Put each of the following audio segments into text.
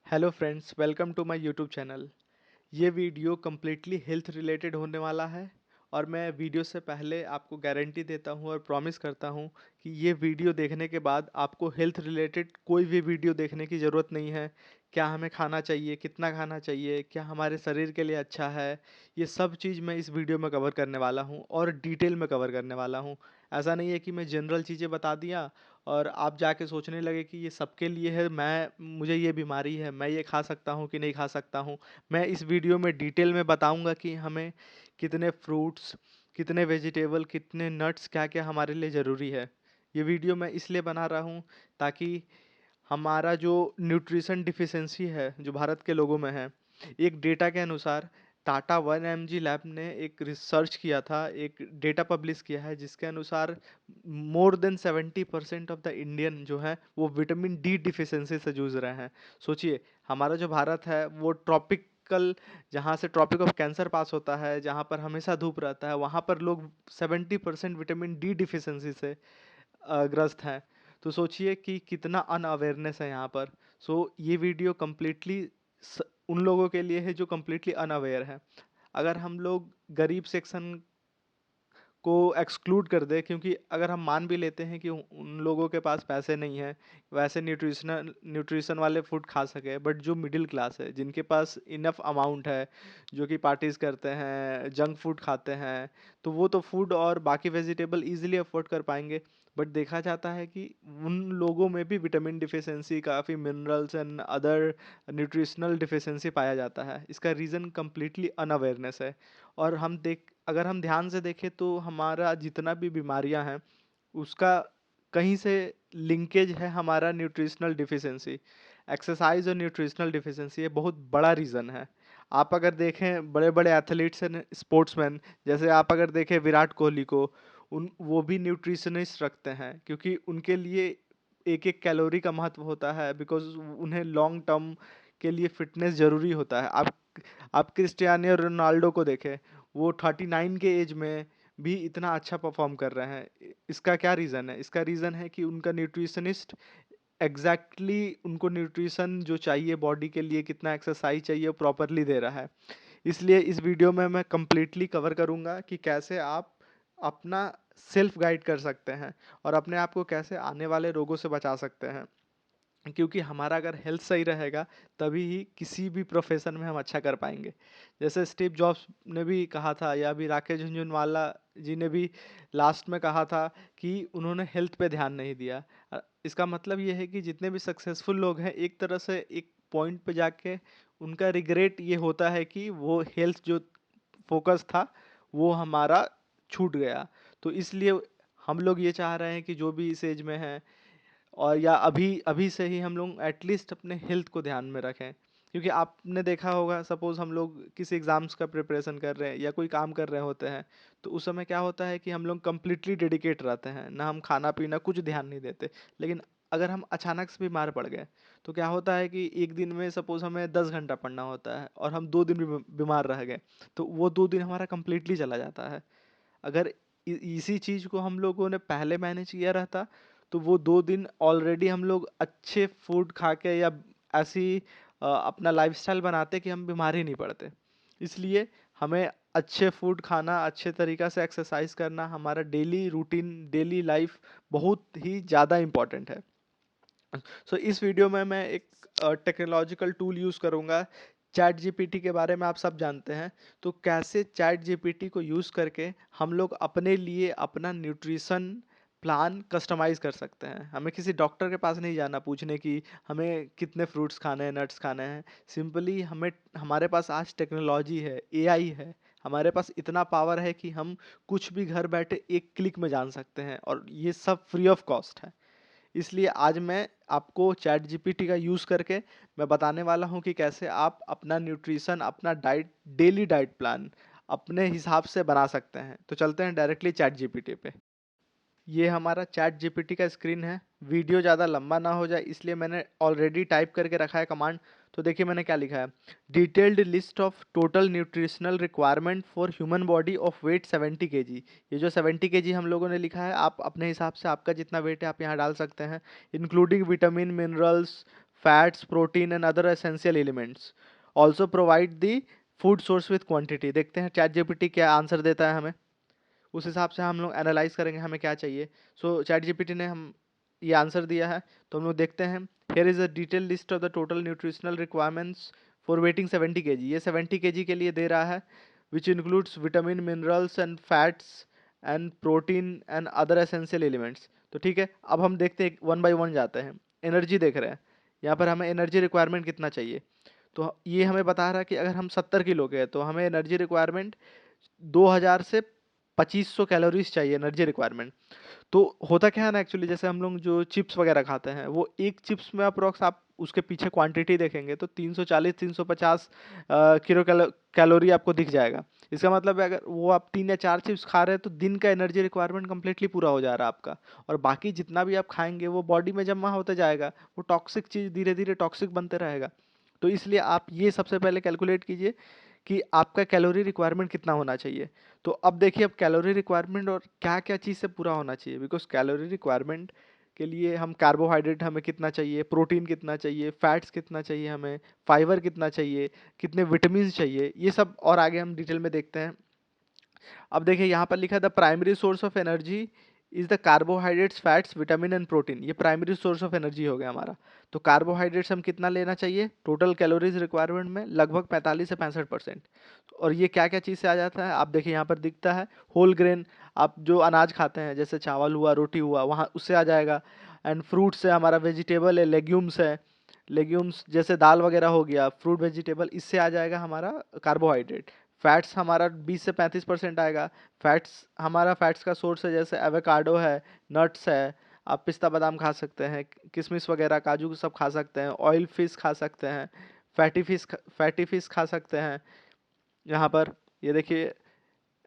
Hello friends, welcome to my YouTube channel. ये video completely health related होने वाला है और मैं वीडियो से पहले आपको गारंटी देता हूँ और प्रॉमिस करता हूँ कि ये वीडियो देखने के बाद आपको हेल्थ रिलेटेड कोई भी वीडियो देखने की ज़रूरत नहीं है। क्या हमें खाना चाहिए, कितना खाना चाहिए, क्या हमारे शरीर के लिए अच्छा है, ये सब चीज़ मैं इस वीडियो में कवर करने वाला हूँ और डिटेल में कवर करने वाला हूँ। ऐसा नहीं है कि मैं जनरल चीज़ें बता दिया और आप जाके सोचने लगे कि ये सबके लिए है, मुझे ये बीमारी है, मैं ये खा सकता हूँ कि नहीं खा सकता हूँ। मैं इस वीडियो में डिटेल में बताऊंगा कि हमें कितने फ्रूट्स, कितने वेजिटेबल, कितने नट्स, क्या क्या हमारे लिए ज़रूरी है। ये वीडियो मैं इसलिए बना रहा हूँ ताकि हमारा जो न्यूट्रिशन डिफिशिएंसी है जो भारत के लोगों में है, एक डेटा के अनुसार टाटा 1mg लैब ने एक रिसर्च किया था, एक डेटा पब्लिश किया है जिसके अनुसार more than 70% of the Indian जो है वो विटामिन डी डिफिशिएंसी से जूझ रहे हैं। सोचिए, हमारा जो भारत है वो ट्रॉपिकल, जहाँ से ट्रॉपिक ऑफ कैंसर पास होता है, जहाँ पर हमेशा धूप रहता है, वहाँ पर लोग 70% विटामिन डी डिफिशिएंसी से ग्रस्त हैं। तो सोचिए कि कितना अनअवेयरनेस है यहाँ पर। सो ये वीडियो कम्प्लीटली उन लोगों के लिए है जो कम्प्लीटली अनअवेयर है। अगर हम लोग गरीब सेक्शन को एक्सक्लूड कर दे, क्योंकि अगर हम मान भी लेते हैं कि उन लोगों के पास पैसे नहीं हैं वैसे न्यूट्रिशन वाले फूड खा सके, बट जो मिडिल क्लास है, जिनके पास इनफ अमाउंट है, जो कि पार्टीज करते हैं, जंक फूड खाते हैं, तो वो तो फूड और बाकी वेजिटेबल इजीली अफोर्ड कर पाएंगे। बट देखा जाता है कि उन लोगों में भी विटामिन डिफिशियंसी, काफ़ी minerals and other nutritional deficiency पाया जाता है। इसका रीज़न कम्प्लीटली अनअवेयरनेस है। और अगर हम ध्यान से देखें तो हमारा जितना भी बीमारियां हैं उसका कहीं से लिंकेज है हमारा न्यूट्रिशनल डिफिशियंसी। एक्सरसाइज और न्यूट्रिशनल डिफिशियंसी ये बहुत बड़ा रीज़न है। आप अगर देखें बड़े बड़े एथलीट्स एंड स्पोर्ट्समैन, जैसे आप अगर देखें विराट कोहली को, उन वो भी न्यूट्रिशनिस्ट रखते हैं क्योंकि उनके लिए एक एक कैलोरी का महत्व होता है, बिकॉज उन्हें लॉन्ग टर्म के लिए फिटनेस ज़रूरी होता है। आप क्रिस्टियानो रोनाल्डो को देखें, वो 39 के एज में भी इतना अच्छा परफॉर्म कर रहे हैं। इसका क्या रीज़न है? इसका रीज़न है कि उनका न्यूट्रिशनिस्ट एग्जैक्टली उनको न्यूट्रिशन जो चाहिए बॉडी के लिए, कितना एक्सरसाइज चाहिए, वो प्रॉपरली दे रहा है। इसलिए इस वीडियो में मैं कंप्लीटली कवर करूंगा कि कैसे आप अपना सेल्फ गाइड कर सकते हैं और अपने आप को कैसे आने वाले रोगों से बचा सकते हैं। क्योंकि हमारा अगर हेल्थ सही रहेगा तभी ही किसी भी प्रोफेशन में हम अच्छा कर पाएंगे। जैसे स्टीव जॉब्स ने भी कहा था, या भी राकेश झुनझुनवाला जी ने भी लास्ट में कहा था कि उन्होंने हेल्थ पे ध्यान नहीं दिया। इसका मतलब ये है कि जितने भी सक्सेसफुल लोग हैं, एक तरह से एक पॉइंट पे जाके उनका रिग्रेट ये होता है कि वो हेल्थ जो फोकस था वो हमारा छूट गया। तो इसलिए हम लोग ये चाह रहे हैं कि जो भी इस एज में हैं और या अभी अभी से ही हम लोग एटलीस्ट अपने हेल्थ को ध्यान में रखें। क्योंकि आपने देखा होगा, सपोज हम लोग किसी एग्ज़ाम्स का प्रिपरेशन कर रहे हैं या कोई काम कर रहे होते हैं, तो उस समय क्या होता है कि हम लोग कंप्लीटली डेडिकेट रहते हैं, ना हम खाना पीना कुछ ध्यान नहीं देते। लेकिन अगर हम अचानक से बीमार पड़ गए तो क्या होता है कि एक दिन में सपोज हमें 10 घंटा पढ़ना होता है और हम 2 दिन भी बीमार रह गए, तो वो 2 दिन हमारा कंप्लीटली चला जाता है। अगर इसी चीज़ को हम लोगों ने पहले मैनेज किया रहता तो वो 2 दिन ऑलरेडी हम लोग अच्छे फूड खा के या ऐसी अपना लाइफस्टाइल बनाते कि हम बीमार ही नहीं पड़ते। इसलिए हमें अच्छे फूड खाना, अच्छे तरीक़ा से एक्सरसाइज करना, हमारा डेली रूटीन, डेली लाइफ बहुत ही ज़्यादा इम्पोर्टेंट है। इस वीडियो में मैं एक टेक्नोलॉजिकल टूल यूज़ करूँगा। चैट जीपीटी के बारे में आप सब जानते हैं। तो कैसे चैट जीपीटी को यूज़ करके हम लोग अपने लिए अपना न्यूट्रिशन प्लान कस्टमाइज़ कर सकते हैं। हमें किसी डॉक्टर के पास नहीं जाना पूछने की हमें कितने फ्रूट्स खाने हैं, नट्स खाने हैं। सिंपली हमारे पास आज टेक्नोलॉजी है, एआई है, हमारे पास इतना पावर है कि हम कुछ भी घर बैठे एक क्लिक में जान सकते हैं और ये सब फ्री ऑफ कॉस्ट है। इसलिए आज मैं आपको चैट जीपीटी का यूज़ करके मैं बताने वाला हूँ कि कैसे आप अपना न्यूट्रिशन, अपना डाइट, डेली डाइट प्लान अपने हिसाब से बना सकते हैं। तो चलते हैं डायरेक्टली चैट जीपीटी पे। ये हमारा चैट जीपीटी का स्क्रीन है। वीडियो ज़्यादा लंबा ना हो जाए इसलिए मैंने ऑलरेडी टाइप करके रखा है कमांड। तो देखिए मैंने क्या लिखा है, detailed list of total nutritional requirement for human body of weight 70 kg। ये जो 70 kg हम लोगों ने लिखा है, आप अपने हिसाब से आपका जितना वेट है आप यहाँ डाल सकते हैं, including vitamin, minerals, fats, protein and other essential elements. Also provide the food source with quantity. देखते हैं चैट जीपीटी क्या आंसर देता है हमें, उस हिसाब से हम लोग एनालाइज करेंगे हमें क्या चाहिए. सो चैट जीपीटी ने हम ये आंसर दिया है, तो हम लोग देखते हैं. Here is a detail list of the total nutritional requirements for waiting 70 KG. ये 70 केजी के लिए दे रहा है, which includes vitamin, minerals and fats and protein and other essential elements. तो ठीक है, अब हम देखते हैं, वन बाय वन जाते हैं. एनर्जी देख रहे हैं, यहाँ पर हमें एनर्जी रिक्वायरमेंट कितना चाहिए. तो ये हमें बता रहा है कि अगर हम 70 किलो के हैं तो हमें एनर्जी रिक्वायरमेंट 2000 से 2500 कैलोरीज चाहिए एनर्जी रिक्वायरमेंट. तो होता क्या है ना, एक्चुअली जैसे हम लोग जो चिप्स वगैरह खाते हैं, वो एक चिप्स में अप्रोक्स आप उसके पीछे क्वांटिटी देखेंगे तो 340-350 किलो कैलोरी आपको दिख जाएगा. इसका मतलब है अगर वो आप 3 या 4 चिप्स खा रहे हैं तो दिन का एनर्जी रिक्वायरमेंट कंप्लीटली पूरा हो जा रहा है आपका. और बाकी जितना भी आप खाएंगे वो बॉडी में जमा होते जाएगा, वो टॉक्सिक चीज़ धीरे धीरे टॉक्सिक बनते रहेगा. तो इसलिए आप ये सबसे पहले कैलकुलेट कीजिए कि आपका कैलोरी रिक्वायरमेंट कितना होना चाहिए. तो अब देखिए, अब कैलोरी रिक्वायरमेंट और क्या क्या चीज़ से पूरा होना चाहिए. बिकॉज कैलोरी रिक्वायरमेंट के लिए हम कार्बोहाइड्रेट हमें कितना चाहिए, प्रोटीन कितना चाहिए, फैट्स कितना चाहिए, हमें फाइबर कितना चाहिए, कितने विटामिन चाहिए, ये सब और आगे हम डिटेल में देखते हैं. अब देखिए यहाँ पर लिखा है the primary source of energy is the carbohydrates, fats, vitamin and protein. ये प्राइमरी सोर्स ऑफ एनर्जी हो गया हमारा. तो कार्बोहाइड्रेट्स हम कितना लेना चाहिए टोटल कैलोरीज रिक्वायरमेंट में, लगभग 45 से 65%. और ये क्या क्या चीज़ से आ जाता है, आप देखिए यहाँ पर दिखता है होल ग्रेन. आप जो अनाज खाते हैं जैसे चावल हुआ, रोटी हुआ, वहाँ उससे आ जाएगा. एंड फ्रूट्स है, हमारा वेजिटेबल है, लेग्यूम्स है, लेग्यूम्स जैसे दाल वगैरह हो गया, फ्रूट वेजिटेबल, इससे आ जाएगा हमारा कार्बोहाइड्रेट. फैट्स हमारा 20 से 35% आएगा. फैट्स हमारा फैट्स का सोर्स है जैसे एवोकाडो है, नट्स है, आप पिस्ता बादाम खा सकते हैं, किशमिश वगैरह, काजू सब खा सकते हैं, ऑयल फिश खा सकते हैं, फैटी फिश खा सकते हैं. यहाँ पर ये देखिए,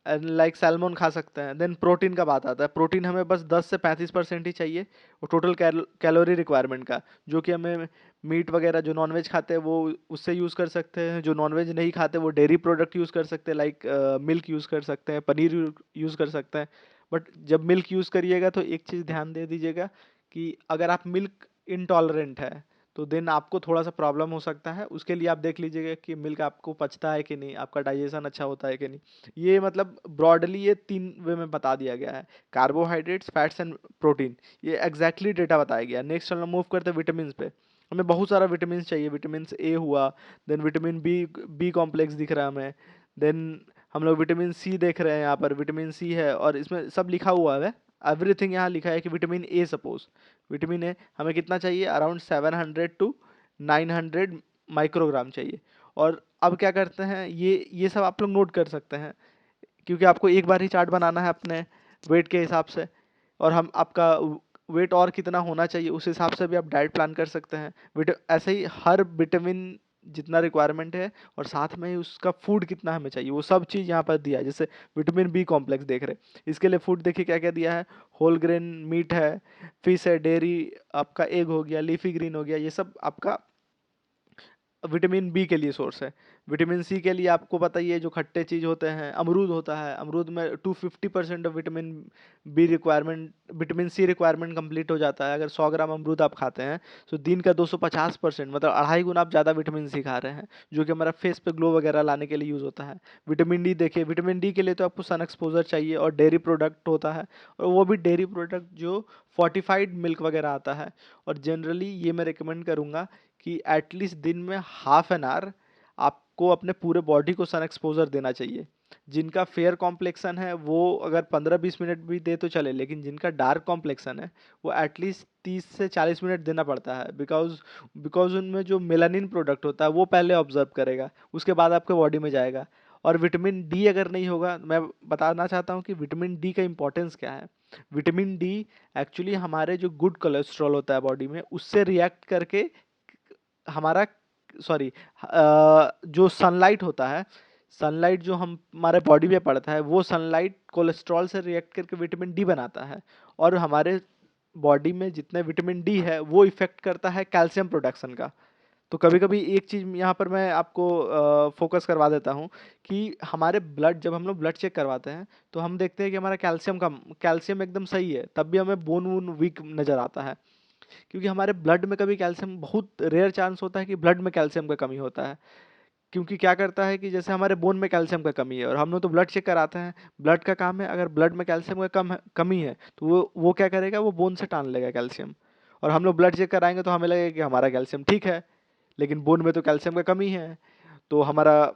लाइक सैल्मन खा सकते हैं. देन प्रोटीन का बात आता है. प्रोटीन हमें बस 10 से 35% ही चाहिए और टोटल कैलोरी रिक्वायरमेंट का, जो कि हमें मीट वगैरह जो नॉनवेज खाते हैं वो उससे यूज़ कर सकते हैं, जो नॉनवेज नहीं खाते वो डेयरी प्रोडक्ट यूज़ कर सकते हैं, लाइक मिल्क यूज़ कर सकते हैं, पनीर यूज़ कर सकते हैं. बट जब मिल्क यूज़ करिएगा तो एक चीज़ ध्यान दे दीजिएगा कि अगर आप मिल्क इनटॉलरेंट है तो देन आपको थोड़ा सा प्रॉब्लम हो सकता है. उसके लिए आप देख लीजिएगा कि मिल्क आपको पचता है कि नहीं, आपका डाइजेशन अच्छा होता है कि नहीं. ये मतलब ब्रॉडली ये 3 वे में बता दिया गया है, कार्बोहाइड्रेट्स, फैट्स एंड प्रोटीन. ये एग्जैक्टली डेटा बताया गया. नेक्स्ट हम मूव करते हैं विटामिन पे. हमें बहुत सारा विटामिन चाहिए. विटामिन ए हुआ, then vitamin B, B complex दिख रहा है हमें. देन हम लोग विटामिन सी देख रहे हैं, यहाँ पर विटामिन सी है और इसमें सब लिखा हुआ है, एवरीथिंग यहाँ लिखा है कि vitamin A, suppose vitamin A हमें कितना चाहिए, अराउंड 700 to 900 माइक्रोग्राम चाहिए. और अब क्या करते हैं, ये सब आप लोग नोट कर सकते हैं क्योंकि आपको एक बार ही चार्ट बनाना है अपने वेट के हिसाब से. और हम आपका वेट और कितना होना चाहिए उस हिसाब से भी आप डाइट प्लान कर सकते हैं. ऐसे ही हर विटामिन जितना रिक्वायरमेंट है और साथ में ही उसका फूड कितना हमें चाहिए वो सब चीज़ यहाँ पर दिया है. जैसे विटामिन बी कॉम्प्लेक्स देख रहे हैं, इसके लिए फूड देखिए क्या क्या दिया है. होल ग्रेन मीट है, फिश है, डेयरी, आपका एग हो गया, लीफी ग्रीन हो गया, ये सब आपका विटामिन बी के लिए सोर्स है. विटामिन सी के लिए आपको पता ही है, जो खट्टे चीज़ होते हैं, अमरूद होता है, अमरूद में 250% of vitamin B requirement, vitamin C requirement complete हो जाता है. अगर 100 ग्राम अमरूद आप खाते हैं तो दिन का 250%, मतलब 2.5 गुना आप ज़्यादा विटामिन सी खा रहे हैं, जो कि हमारा फेस पे ग्लो वगैरह लाने के लिए यूज़ होता है. विटामिन डी देखिए, विटामिन डी के लिए तो आपको सन एक्सपोजर चाहिए और डेयरी प्रोडक्ट होता है, और वो भी डेयरी प्रोडक्ट जो फोर्टिफाइड मिल्क वगैरह आता है. और जनरली ये मैं रिकमेंड करूँगा कि एटलीस्ट दिन में हाफ एन आवर आपको अपने पूरे बॉडी को सन एक्सपोजर देना चाहिए. जिनका फेयर कॉम्प्लेक्सन है वो अगर 15-20 मिनट भी दे तो चले, लेकिन जिनका डार्क कॉम्प्लेक्सन है वो एटलीस्ट 30 से 40 मिनट देना पड़ता है. बिकॉज उनमें जो मेलानिन प्रोडक्ट होता है वो पहले ऑब्जर्व करेगा, उसके बाद आपके बॉडी में जाएगा. और विटामिन डी अगर नहीं होगा, मैं बताना चाहता हूँ कि विटामिन डी का इंपॉर्टेंस क्या है. विटामिन डी एक्चुअली हमारे जो गुड कोलेस्ट्रॉल होता है बॉडी में उससे रिएक्ट करके हमारा, सॉरी, जो सनलाइट होता है, सनलाइट जो हम हमारे बॉडी में पड़ता है वो सनलाइट कोलेस्ट्रॉल से रिएक्ट करके विटामिन डी बनाता है. और हमारे बॉडी में जितने विटामिन डी है वो इफेक्ट करता है कैल्शियम प्रोडक्शन का. तो कभी कभी एक चीज़ यहाँ पर मैं आपको फोकस करवा देता हूँ कि हमारे ब्लड, जब हम लोग ब्लड चेक करवाते हैं तो हम देखते हैं कि हमारा कैल्शियम एकदम सही है, तब भी हमें बोन वोन वीक नज़र आता है. क्योंकि हमारे ब्लड में कभी कैल्शियम, बहुत रेयर चांस होता है कि ब्लड में कैल्शियम का कमी होता है। क्योंकि क्या करता है कि जैसे हमारे बोन में कैल्शियम का कमी है और हम लोग तो ब्लड चेक कराते हैं। ब्लड का काम है, अगर ब्लड में कैल्शियम का कमी है तो वो क्या करेगा, वो बोन से टान लेगा कैल्शियम। और हम लोग ब्लड चेक कराएंगे तो हमें लगेगा कि हमारा कैल्शियम ठीक है, लेकिन बोन में तो कैल्शियम का कमी है। तो हमारा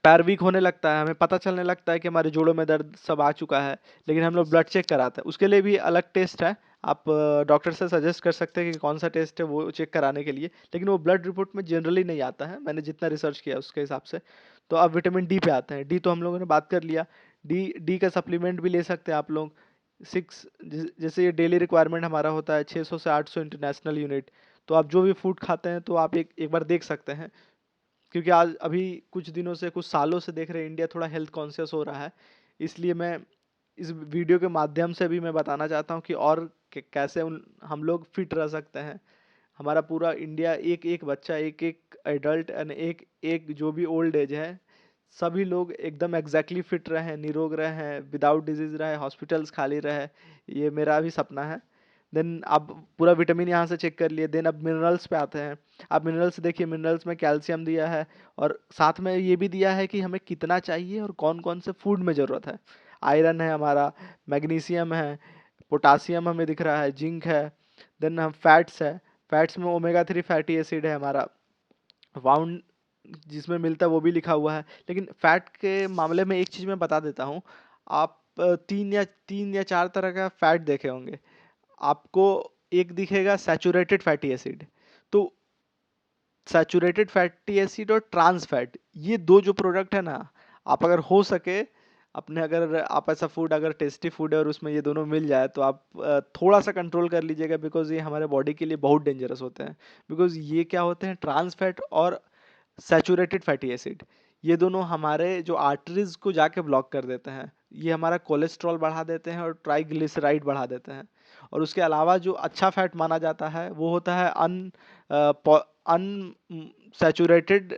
पैर वीक होने लगता है, हमें पता चलने लगता है कि हमारे जोड़ों में दर्द सब आ चुका है, लेकिन हम लोग ब्लड चेक कराते हैं। उसके लिए भी अलग टेस्ट है, आप डॉक्टर से सजेस्ट कर सकते हैं कि कौन सा टेस्ट है वो चेक कराने के लिए, लेकिन वो ब्लड रिपोर्ट में जनरली नहीं आता है, मैंने जितना रिसर्च किया उसके हिसाब से। तो अब विटामिन डी पे आते हैं। डी तो हम लोगों ने बात कर लिया। डी डी का सप्लीमेंट भी ले सकते हैं आप लोग। सिक्स, जैसे ये डेली रिक्वायरमेंट हमारा होता है 600 से 800 इंटरनेशनल यूनिट। तो आप जो भी फूड खाते हैं तो आप एक एक बार देख सकते हैं, क्योंकि आज अभी कुछ दिनों से, कुछ सालों से देख रहे हैं इंडिया थोड़ा हेल्थ कॉन्शियस हो रहा है। इसलिए मैं इस वीडियो के माध्यम से भी मैं बताना चाहता हूँ कि और कैसे उन हम लोग फिट रह सकते हैं। हमारा पूरा इंडिया, एक एक बच्चा, एक एक एडल्ट एंड एक एक जो भी ओल्ड एज है, सभी लोग एकदम एग्जैक्टली फिट रहे, निरोग रहे, विदाउट डिजीज रहे, हॉस्पिटल्स खाली रहे। ये मेरा भी सपना है। देन आप पूरा विटामिन यहाँ से चेक कर लिए। देन अब मिनरल्स पे आते हैं। आप मिनरल्स देखिए, मिनरल्स में कैल्शियम दिया है और साथ में ये भी दिया है कि हमें कितना चाहिए और कौन कौन से फूड में ज़रूरत है। आयरन है हमारा, मैग्नीशियम है, पोटासियम हमें दिख रहा है, जिंक है। देन हम फैट्स है, फैट्स में ओमेगा 3 फैटी एसिड है हमारा, वाउंड जिसमें मिलता है वो भी लिखा हुआ है। लेकिन फैट के मामले में एक चीज़ मैं बता देता हूँ। आप तीन या चार तरह का फैट देखे होंगे आपको। एक दिखेगा सैचुरेटेड फैटी एसिड। तो सैचुरेटेड फैटी एसिड और ट्रांस फैट, ये दो जो प्रोडक्ट है ना, आप अगर हो सके अपने, अगर आप ऐसा फूड, अगर टेस्टी फूड है और उसमें ये दोनों मिल जाए तो आप थोड़ा सा कंट्रोल कर लीजिएगा, बिकॉज ये हमारे बॉडी के लिए बहुत डेंजरस होते हैं। बिकॉज ये क्या होते हैं, ट्रांस फैट और सैचुरेटेड फैटी एसिड, ये दोनों हमारे जो आर्टरीज को जाके ब्लॉक कर देते हैं। ये हमारा कोलेस्ट्रॉल बढ़ा देते हैं और ट्राइग्लिसराइड बढ़ा देते हैं। और उसके अलावा जो अच्छा फैट माना जाता है वो होता है अनसैचुरेटेड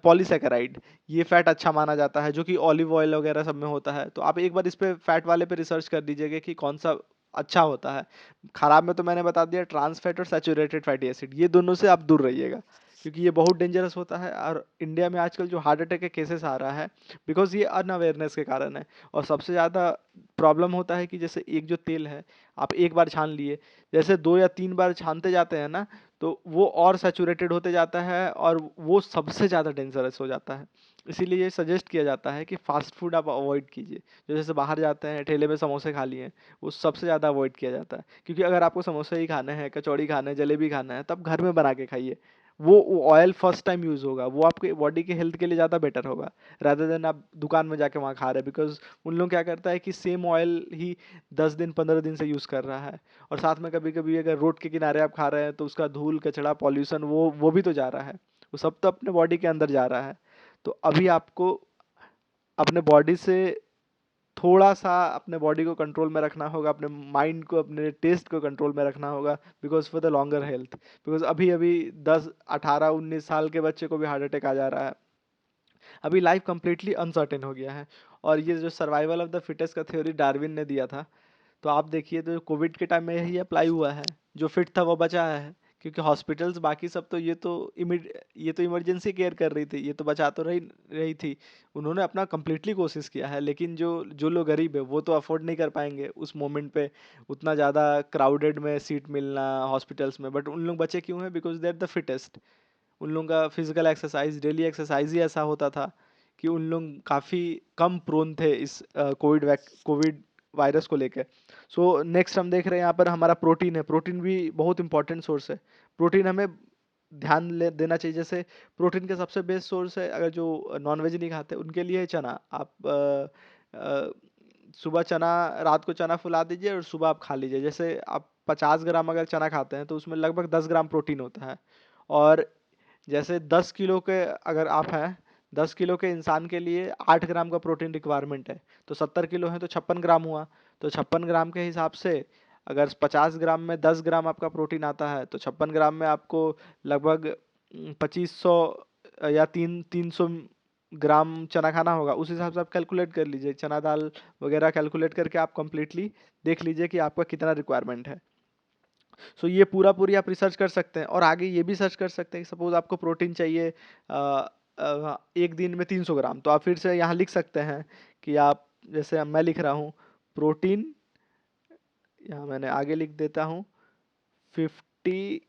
पॉलीसेकेराइड। ये फैट अच्छा माना जाता है, जो कि ऑलिव ऑयल वगैरह सब में होता है। तो आप एक बार इस पे फैट वाले पे रिसर्च कर दीजिएगा कि कौन सा अच्छा होता है। खराब में तो मैंने बता दिया, ट्रांस फैट और सैचुरेटेड फैटी एसिड, ये दोनों से आप दूर रहिएगा, क्योंकि ये बहुत डेंजरस होता है। और इंडिया में आजकल जो हार्ट अटैक के केसेस आ रहा है, बिकॉज ये अनअवेयरनेस के कारण है। और सबसे ज़्यादा प्रॉब्लम होता है कि जैसे एक जो तेल है, आप एक बार छान लिए, जैसे 2 या 3 बार छानते जाते हैं ना, तो वो और सैचुरेटेड होते जाता है और वो सबसे ज़्यादा डेंजरस हो जाता है। इसीलिए ये सजेस्ट किया जाता है कि फास्ट फूड आप अवॉइड कीजिए। जो जैसे बाहर जाते हैं, ठेले में समोसे खा लिए, वो सबसे ज़्यादा अवॉइड किया जाता है। क्योंकि अगर आपको समोसे ही खाने हैं, कचौड़ी खाना है, जलेबी खाना है, तब घर में बना के खाइए। वो ऑयल फर्स्ट टाइम यूज़ होगा, वो आपके बॉडी के हेल्थ के लिए ज़्यादा बेटर होगा, रादर देन आप दुकान में जाके वहाँ खा रहे हैं। बिकॉज उन लोग क्या करता है कि सेम ऑयल ही 10 दिन 15 दिन से यूज़ कर रहा है। और साथ में कभी कभी अगर रोड के किनारे आप खा रहे हैं तो उसका धूल कचड़ा पॉल्यूशन वो भी तो जा रहा है, वो सब तो अपने बॉडी के अंदर जा रहा है। तो अभी आपको अपने बॉडी से थोड़ा सा, अपने बॉडी को कंट्रोल में रखना होगा, अपने माइंड को, अपने टेस्ट को कंट्रोल में रखना होगा, because for the longer health. Because अभी अभी 10 18 19 साल के बच्चे को भी हार्ट अटैक आ जा रहा है। अभी लाइफ कंप्लीटली अनसर्टेन हो गया है। और ये जो सर्वाइवल ऑफ द फिटेस्ट का थ्योरी डार्विन ने दिया था, तो आप देखिए तो कोविड के टाइम में यही अप्लाई हुआ है। जो फिट था वो बचा है, क्योंकि हॉस्पिटल्स बाकी सब तो ये तो इमरजेंसी केयर कर रही थी, ये तो बचा तो रही रही थी। उन्होंने अपना कम्प्लीटली कोशिश किया है, लेकिन जो जो लोग गरीब है वो तो अफोर्ड नहीं कर पाएंगे उस मोमेंट पे उतना ज़्यादा क्राउडेड में सीट मिलना हॉस्पिटल्स में। बट उन लोग बचे क्यों हैं? Because they are the fittest. उन लोगों का फिजिकल एक्सरसाइज, डेली एक्सरसाइज ही ऐसा होता था कि उन लोग काफ़ी कम प्रोन थे इस कोविड वायरस को लेकर। सो नेक्स्ट हम देख रहे हैं यहाँ पर हमारा प्रोटीन है। प्रोटीन भी बहुत इंपॉर्टेंट सोर्स है। प्रोटीन हमें देना चाहिए। जैसे प्रोटीन का सबसे बेस्ट सोर्स है, अगर जो नॉन वेज नहीं खाते उनके लिए है चना। आप सुबह चना, रात को चना फुला दीजिए और सुबह आप खा लीजिए। जैसे आप 50 ग्राम अगर चना खाते हैं तो उसमें लगभग 10 ग्राम प्रोटीन होता है। और जैसे 10 किलो के अगर आप हैं, 10 किलो के इंसान के लिए 8 ग्राम का प्रोटीन रिक्वायरमेंट है। तो 70 किलो है तो 56 ग्राम हुआ। तो 56 ग्राम के हिसाब से अगर 50 ग्राम में 10 ग्राम आपका प्रोटीन आता है, तो 56 ग्राम में आपको लगभग 2500 या 300 ग्राम चना खाना होगा। उस हिसाब से आप कैलकुलेट कर लीजिए, चना दाल वगैरह कैलकुलेट करके आप कंप्लीटली देख लीजिए कि आपका कितना रिक्वायरमेंट है। सो ये पूरा पूरी आप रिसर्च कर सकते हैं और आगे ये भी सर्च कर सकते हैं कि सपोज आपको प्रोटीन चाहिए एक दिन में 300 ग्राम, तो आप फिर से यहाँ लिख सकते हैं कि आप, जैसे मैं लिख रहा हूँ प्रोटीन, यहाँ मैंने आगे लिख देता हूँ 50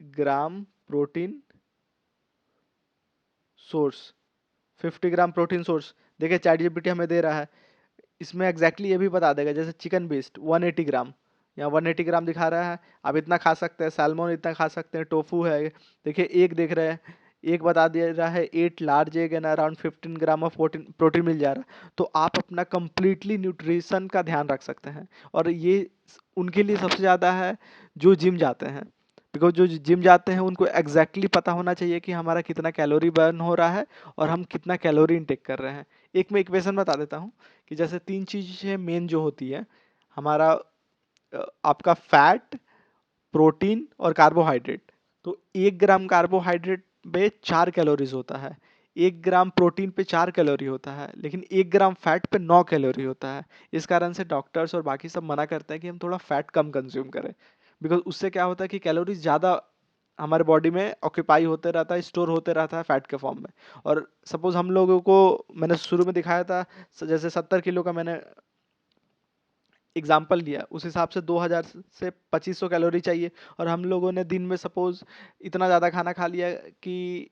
gram protein source, 50 gram protein source. देखिए चैट जीपीटी हमें दे रहा है, इसमें एग्जैक्टली ये भी बता देगा, जैसे चिकन बेस्ड 180 ग्राम, यहाँ 180 ग्राम दिखा रहा है, आप इतना खा सकते हैं, सैल्मन इतना खा सकते हैं, टोफू है, देखिए एक देख रहे हैं, एक बता दिया रहा है 8 large egg and around 15 gram of protein protein मिल जा रहा है। तो आप अपना कंप्लीटली न्यूट्रिशन का ध्यान रख सकते हैं, और ये उनके लिए सबसे ज़्यादा है जो जिम जाते हैं, बिकॉज जो जिम जाते हैं उनको एग्जैक्टली पता होना चाहिए कि हमारा कितना कैलोरी बर्न हो रहा है और हम कितना कैलोरी इनटेक कर रहे हैं। एक मैं इक्वेशन बता देता हूँ कि जैसे 3 चीज़ें मेन जो होती है हमारा, आपका फैट, प्रोटीन और कार्बोहाइड्रेट। तो 1 ग्राम कार्बोहाइड्रेट पे 4 कैलोरीज होता है, 1 ग्राम प्रोटीन पे 4 कैलोरी होता है, लेकिन 1 ग्राम फैट पे 9 कैलोरी होता है। इस कारण से डॉक्टर्स और बाकी सब मना करते हैं कि हम थोड़ा फैट कम कंज्यूम करें, बिकॉज उससे क्या होता है कि कैलोरीज ज़्यादा हमारे बॉडी में ऑक्यूपाई होते रहता है, स्टोर होते रहता है फैट के फॉर्म में। और सपोज हम लोगों को, मैंने शुरू में दिखाया था, जैसे 70 किलो का मैंने एग्जाम्पल लिया, उस हिसाब से 2000 से 2500 कैलोरी चाहिए, और हम लोगों ने दिन में सपोज इतना ज़्यादा खाना खा लिया कि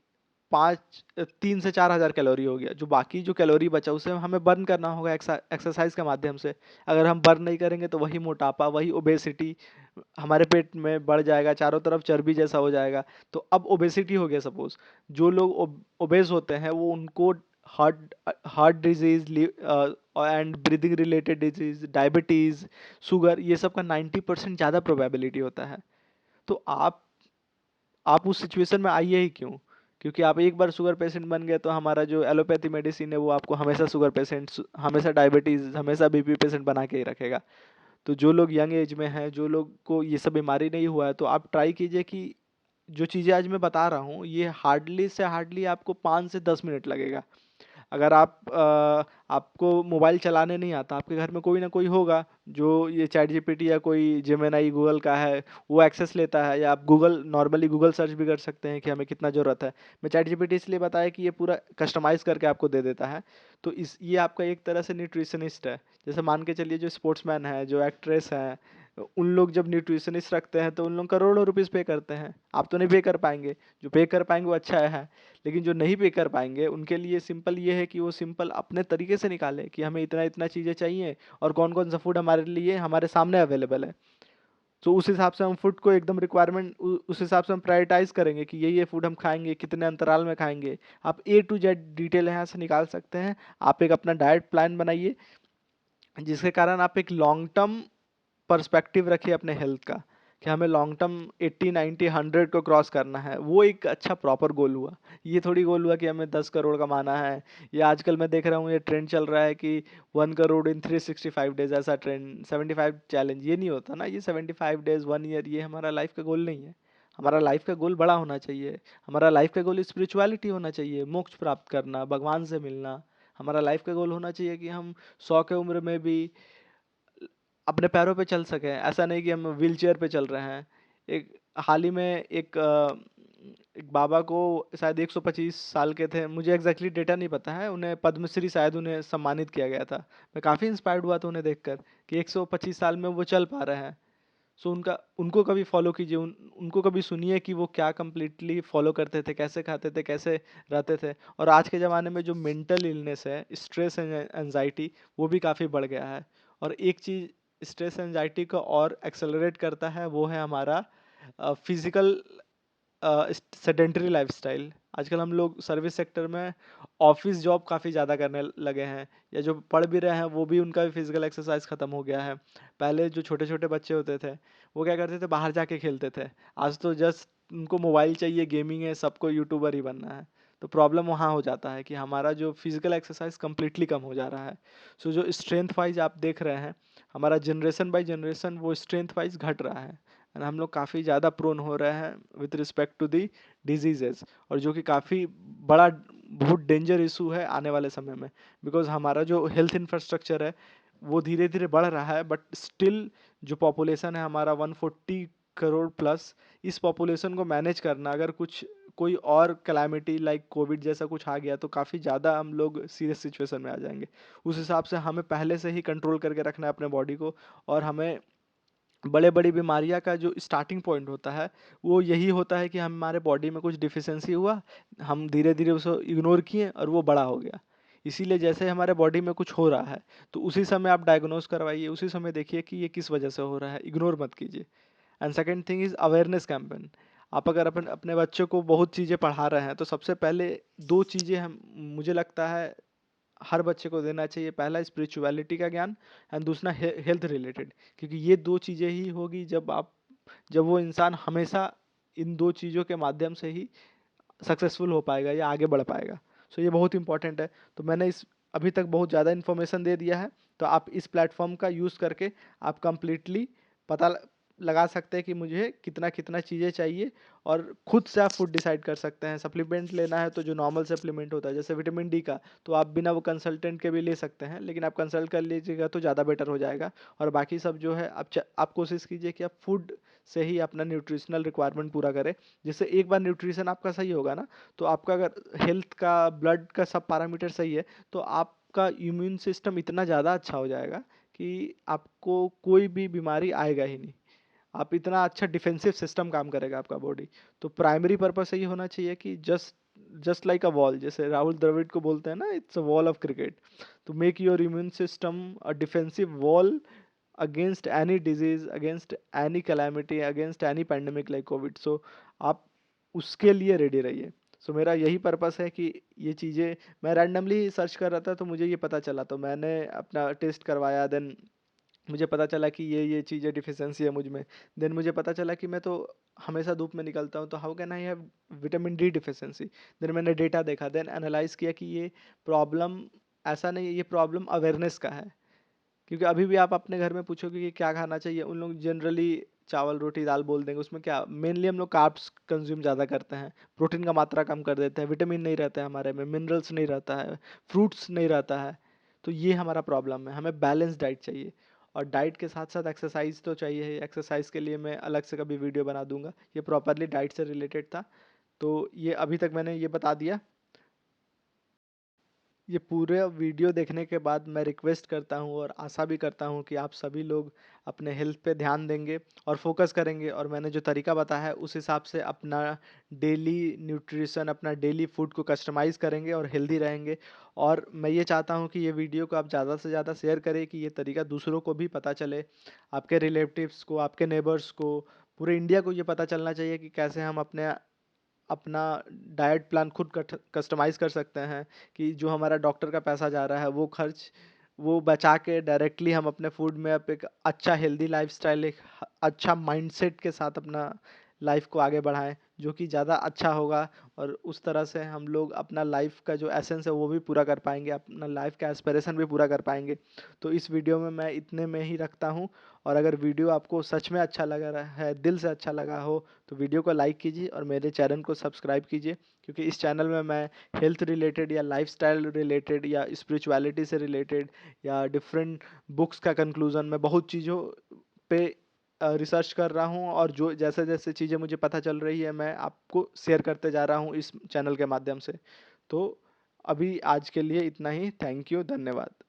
3 से 4 हज़ार कैलोरी हो गया। जो बाकी जो कैलोरी बचा उसे हमें बर्न करना होगा एक्सरसाइज के माध्यम से। अगर हम बर्न नहीं करेंगे तो वही मोटापा, वही ओबेसिटी हमारे पेट में बढ़ जाएगा, चारों तरफ चर्बी जैसा हो जाएगा। तो अब ओबेसिटी हो गया सपोज, जो लोग ओबेस होते हैं वो उनको heart heart disease and breathing related disease, diabetes, sugar, ये सब का 90% ज़्यादा प्रोबेबिलिटी होता है। तो आप उस सिचुएशन में आइए ही क्यों? क्योंकि आप एक बार शुगर पेशेंट बन गए तो हमारा जो एलोपैथी मेडिसिन है वो आपको हमेशा शुगर पेशेंट, हमेशा डायबिटीज़, हमेशा बीपी पेशेंट बना के ही रखेगा। तो जो लोग यंग एज में हैं, जो लोग को ये सब बीमारी नहीं हुआ है, तो आप ट्राई कीजिए कि जो चीज़ें आज मैं बता रहा हूँ ये हार्डली से हार्डली आपको 5 से 10 मिनट लगेगा। अगर आपको मोबाइल चलाने नहीं आता, आपके घर में कोई ना कोई होगा जो ये चैट जीपीटी या कोई जेमिनी गूगल का है वो एक्सेस लेता है, या आप गूगल नॉर्मली गूगल सर्च भी कर सकते हैं कि हमें कितना ज़रूरत है। मैं चैट जीपीटी इसलिए बताया कि ये पूरा कस्टमाइज़ करके आपको दे देता है। तो इस ये आपका एक तरह से न्यूट्रिशनिस्ट है। जैसे मान के चलिए जो स्पोर्ट्समैन है, जो एक्ट्रेस हैं, उन लोग जब न्यूट्रिशनिस्ट रखते हैं तो उन लोग करोड़ों रुपीज़ पे करते हैं। आप तो नहीं पे कर पाएंगे, जो पे कर पाएंगे वो अच्छा है, लेकिन जो नहीं पे कर पाएंगे उनके लिए सिंपल ये है कि वो सिंपल अपने तरीके से निकालें कि हमें इतना इतना चीज़ें चाहिए और कौन कौन सा फूड हमारे लिए हमारे सामने अवेलेबल है। तो उस हिसाब से हम फूड को एकदम रिक्वायरमेंट, उस हिसाब से हम प्रायोरिटाइज करेंगे कि ये फूड हम खाएंगे, कितने अंतराल में खाएंगे। आप A to Z डिटेल यहाँ से निकाल सकते हैं। आप एक अपना डाइट प्लान बनाइए जिसके कारण आप एक लॉन्ग टर्म पर्सपेक्टिव रखिए अपने हेल्थ का, कि हमें लॉन्ग टर्म 80 90 100 को क्रॉस करना है। वो एक अच्छा प्रॉपर गोल हुआ। ये थोड़ी गोल हुआ कि हमें 10 करोड़ कमाना है। ये आजकल मैं देख रहा हूँ ये ट्रेंड चल रहा है कि 1 करोड़ इन 365 डेज, ऐसा ट्रेंड, 75 चैलेंज। ये नहीं होता ना, ये 75 डेज, 1 ईयर, ये हमारा लाइफ का गोल नहीं है। हमारा लाइफ का गोल बड़ा होना चाहिए। हमारा लाइफ का गोल स्पिरिचुअलिटी होना चाहिए, मोक्ष प्राप्त करना, भगवान से मिलना। हमारा लाइफ का गोल होना चाहिए कि हम 100 के उम्र में भी अपने पैरों पे चल सकें। ऐसा नहीं कि हम व्हील चेयर पे चल रहे हैं। एक हाल ही में एक बाबा को, शायद 125 साल के थे, मुझे एग्जैक्टली डेटा नहीं पता है, उन्हें पद्मश्री शायद उन्हें सम्मानित किया गया था। मैं काफ़ी इंस्पायर्ड हुआ था उन्हें देखकर कि 125 साल में वो चल पा रहे हैं। सो उनको कभी फॉलो कीजिए, उनको कभी सुनिए कि वो क्या कंप्लीटली फॉलो करते थे, कैसे खाते थे, कैसे रहते थे। और आज के ज़माने में जो मेंटल इलनेस है, स्ट्रेस एंड एंजाइटी, वो भी काफ़ी बढ़ गया है। और एक चीज़ स्ट्रेस एंजाइटी को और एक्सेलरेट करता है, वो है हमारा फिजिकल सेडेंटरी लाइफस्टाइल। आजकल हम लोग सर्विस सेक्टर में ऑफिस जॉब काफ़ी ज़्यादा करने लगे हैं, या जो पढ़ भी रहे हैं वो भी, उनका भी फिजिकल एक्सरसाइज ख़त्म हो गया है। पहले जो छोटे छोटे बच्चे होते थे वो क्या करते थे, बाहर जाके खेलते थे। आज तो जस्ट उनको मोबाइल चाहिए, गेमिंग है, सबको यूट्यूबर ही बनना है। तो प्रॉब्लम वहाँ हो जाता है कि हमारा जो फिजिकल एक्सरसाइज कम्प्लीटली कम हो जा रहा है। सो जो स्ट्रेंथ वाइज आप देख रहे हैं, हमारा जनरेशन बाई जनरेशन वो स्ट्रेंथ वाइज घट रहा है, एंड हम लोग काफ़ी ज़्यादा प्रोन हो रहे हैं with respect to the diseases, और जो कि काफ़ी बड़ा, बहुत डेंजर इशू है आने वाले समय में। बिकॉज हमारा जो हेल्थ इंफ्रास्ट्रक्चर है वो धीरे धीरे बढ़ रहा है, बट स्टिल जो पॉपुलेशन है हमारा 140 करोड़ प्लस, इस पॉपुलेशन को मैनेज करना, अगर कोई और कैलामिटी लाइक कोविड जैसा कुछ आ गया तो काफ़ी ज़्यादा हम लोग सीरियस सिचुएशन में आ जाएंगे। उस हिसाब से हमें पहले से ही कंट्रोल करके रखना है अपने बॉडी को। और हमें बड़े बड़ी बीमारियां का जो स्टार्टिंग पॉइंट होता है वो यही होता है कि हमारे बॉडी में कुछ डिफिशियंसी हुआ, हम धीरे धीरे उसको इग्नोर किए और वो बड़ा हो गया। इसीलिए जैसे हमारे बॉडी में कुछ हो रहा है तो उसी समय आप डायग्नोज करवाइए, उसी समय देखिए कि ये किस वजह से हो रहा है, इग्नोर मत कीजिए। And second thing is awareness campaign. आप अगर अपने बच्चों को बहुत चीज़ें पढ़ा रहे हैं तो सबसे पहले दो चीज़ें हम मुझे लगता है हर बच्चे को देना चाहिए। पहला स्पिरिचुअलिटी का ज्ञान एंड दूसरा हेल्थ रिलेटेड, क्योंकि ये दो चीज़ें ही होगी जब वो इंसान हमेशा इन दो चीज़ों के माध्यम से ही सक्सेसफुल हो पाएगा या आगे बढ़ पाएगा। सो ये बहुत इंपॉर्टेंट है। तो मैंने इस अभी तक बहुत ज़्यादा इन्फॉर्मेशन दे दिया है, तो आप इस प्लेटफॉर्म का यूज़ करके आप कंप्लीटली पता लगा सकते हैं कि मुझे कितना कितना चीज़ें चाहिए, और खुद से आप फूड डिसाइड कर सकते हैं। सप्लीमेंट लेना है तो जो नॉर्मल सप्लीमेंट होता है जैसे विटामिन डी का, तो आप बिना वो कंसल्टेंट के भी ले सकते हैं, लेकिन आप कंसल्ट कर लीजिएगा तो ज़्यादा बेटर हो जाएगा। और बाकी सब जो है आप कोशिश कीजिए कि आप फूड से ही अपना न्यूट्रिशनल रिक्वायरमेंट पूरा करें। जिससे एक बार न्यूट्रिशन आपका सही होगा ना, तो आपका अगर हेल्थ का, ब्लड का सब पैरामीटर सही है तो आपका इम्यून सिस्टम इतना ज़्यादा अच्छा हो जाएगा कि आपको कोई भी बीमारी आएगा ही नहीं। आप इतना अच्छा डिफेंसिव सिस्टम काम करेगा आपका बॉडी। तो प्राइमरी पर्पस यही होना चाहिए कि just just like a wall, जैसे राहुल द्रविड़ को बोलते हैं ना, it's a wall of cricket. तो make your immune system a defensive wall against any disease, against any calamity, against any pandemic like COVID. So आप उसके लिए रेडी रहिए। सो मेरा यही पर्पस है कि ये चीज़ें मैं रैंडमली सर्च कर रहा था तो मुझे ये पता चला, तो मैंने अपना टेस्ट करवाया। देन मुझे पता चला कि ये चीज़ें डिफिशियंसी है मुझ में। देन मुझे पता चला कि मैं तो हमेशा धूप में निकलता हूँ, तो how can I have vitamin D deficiency. Then मैंने डेटा देखा, देन एनालाइज किया कि ये प्रॉब्लम ऐसा नहीं है, ये प्रॉब्लम अवेयरनेस का है। क्योंकि अभी भी आप अपने घर में पूछोगे कि क्या खाना चाहिए, उन लोग जनरली चावल रोटी दाल बोल देंगे। उसमें क्या मेनली हम लोग कार्ब्स कंज्यूम ज़्यादा करते हैं, प्रोटीन का मात्रा कम कर देते हैं, विटामिन नहीं रहता है हमारे में, मिनरल्स नहीं रहता है, फ्रूट्स नहीं रहता है। तो ये हमारा प्रॉब्लम है, हमें बैलेंस डाइट चाहिए। और डाइट के साथ साथ एक्सरसाइज तो चाहिए ही। एक्सरसाइज के लिए मैं अलग से कभी वीडियो बना दूंगा। ये प्रॉपरली डाइट से रिलेटेड था, तो ये अभी तक मैंने ये बता दिया। ये पूरे वीडियो देखने के बाद मैं रिक्वेस्ट करता हूँ और आशा भी करता हूँ कि आप सभी लोग अपने हेल्थ पे ध्यान देंगे और फोकस करेंगे, और मैंने जो तरीका बताया है उस हिसाब से अपना डेली न्यूट्रिशन, अपना डेली फूड को कस्टमाइज़ करेंगे और हेल्दी रहेंगे। और मैं ये चाहता हूँ कि ये वीडियो को आप ज़्यादा से ज़्यादा शेयर करें कि ये तरीका दूसरों को भी पता चले, आपके रिलेटिव्स को, आपके नेबर्स को, पूरे इंडिया को ये पता चलना चाहिए कि कैसे हम अपना डाइट प्लान खुद कस्टमाइज़ कर सकते हैं। कि जो हमारा डॉक्टर का पैसा जा रहा है वो खर्च वो बचा के डायरेक्टली हम अपने फूड में अब एक अच्छा हेल्दी लाइफस्टाइल, एक अच्छा माइंडसेट के साथ अपना लाइफ को आगे बढ़ाएं, जो कि ज़्यादा अच्छा होगा। और उस तरह से हम लोग अपना लाइफ का जो एसेंस है वो भी पूरा कर पाएंगे, अपना लाइफ का एस्पिरेशन भी पूरा कर पाएंगे। तो इस वीडियो में मैं इतने में ही रखता हूँ। और अगर वीडियो आपको सच में अच्छा लग रहा है, दिल से अच्छा लगा हो, तो वीडियो को लाइक कीजिए और मेरे चैनल को सब्सक्राइब कीजिए। क्योंकि इस चैनल में मैं हेल्थ रिलेटेड या लाइफस्टाइल रिलेटेड या स्पिरिचुअलिटी से रिलेटेड या डिफरेंट बुक्स का कंक्लूजन, मैं बहुत चीज़ों पे रिसर्च कर रहा हूँ। और जो जैसे जैसे चीज़ें मुझे पता चल रही है मैं आपको शेयर करते जा रहा हूँ इस चैनल के माध्यम से। तो अभी आज के लिए इतना ही। थैंक यू, धन्यवाद।